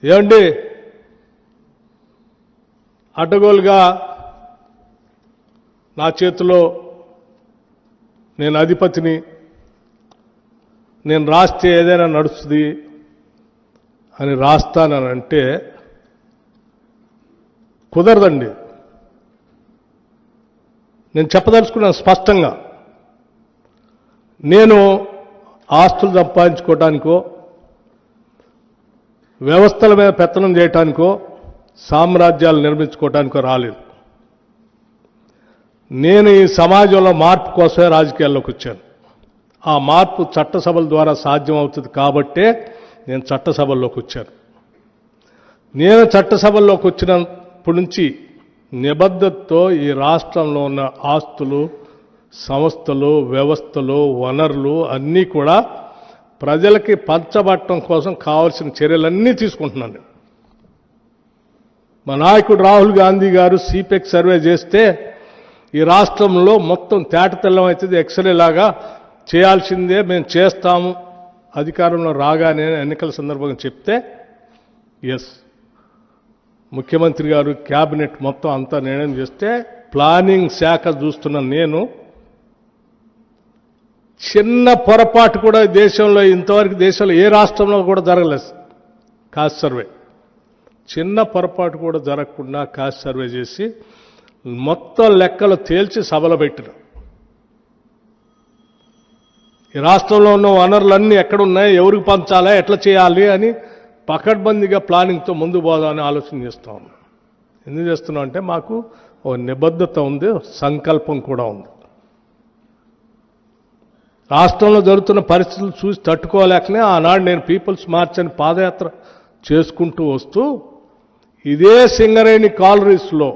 ఏమండి అడ్డగోలుగా నా చేతిలో నేను అధిపతిని, నేను రాస్తే ఏదైనా నడుస్తుంది అని రాస్తానంటే కుదరదండి. నేను చెప్పదలుచుకున్నాను స్పష్టంగా. నేను ఆస్తులు సంపాదించుకోవటానికో, వ్యవస్థల మీద పెత్తనం చేయటానికో, సామ్రాజ్యాలు నిర్మించుకోవటానికో రాలేదు. నేను ఈ సమాజంలో మార్పు కోసమే రాజకీయాల్లోకి వచ్చాను. ఆ మార్పు చట్టసభల ద్వారా సాధ్యం అవుతుంది కాబట్టే నేను చట్టసభల్లోకి వచ్చాను. నేను చట్టసభల్లోకి వచ్చినప్పటి నుంచి నిబద్ధతతో ఈ రాష్ట్రంలో ఉన్న ఆస్తులు, సంస్థలు, వ్యవస్థలు, వనరులు అన్నీ కూడా ప్రజలకి పంచబట్టడం కోసం కావాల్సిన చర్యలన్నీ తీసుకుంటున్నాను. మా నాయకుడు రాహుల్ గాంధీ గారు సిపెక్ సర్వే చేస్తే ఈ రాష్ట్రంలో మొత్తం తేటతెల్లం అవుతుంది, ఎక్స్రే లాగా చేయాల్సిందే, మేము చేస్తాము అధికారంలో రాగానే ఎన్నికల సందర్భంగా చెప్తే ఎస్ ముఖ్యమంత్రి గారు క్యాబినెట్ మొత్తం అంతా నిర్ణయం చేస్తే ప్లానింగ్ శాఖ చూస్తున్న నేను చిన్న పొరపాటు కూడా దేశంలో ఇంతవరకు దేశంలో ఏ రాష్ట్రంలో కూడా జరగలేదు. కాస్ట్ సర్వే చిన్న పొరపాటు కూడా జరగకుండా కాస్ట్ సర్వే చేసి మొత్తం లెక్కలు తేల్చి సభలో పెట్టిన. ఈ రాష్ట్రంలో ఉన్న వనరులన్నీ ఎక్కడున్నాయి, ఎవరికి పంచాలా, ఎట్లా చేయాలి అని పకడ్బందీగా ప్లానింగ్తో ముందు పోదామని ఆలోచన చేస్తూ ఉన్నాం. ఎందుకు చేస్తున్నాం అంటే మాకు ఓ నిబద్ధత ఉంది, సంకల్పం కూడా ఉంది. రాష్ట్రంలో జరుగుతున్న పరిస్థితులు చూసి తట్టుకోలేకనే ఆనాడు నేను పీపుల్స్ మార్చ్ అని పాదయాత్ర చేసుకుంటూ వస్తూ ఇదే సింగరేణి కాలరీస్లో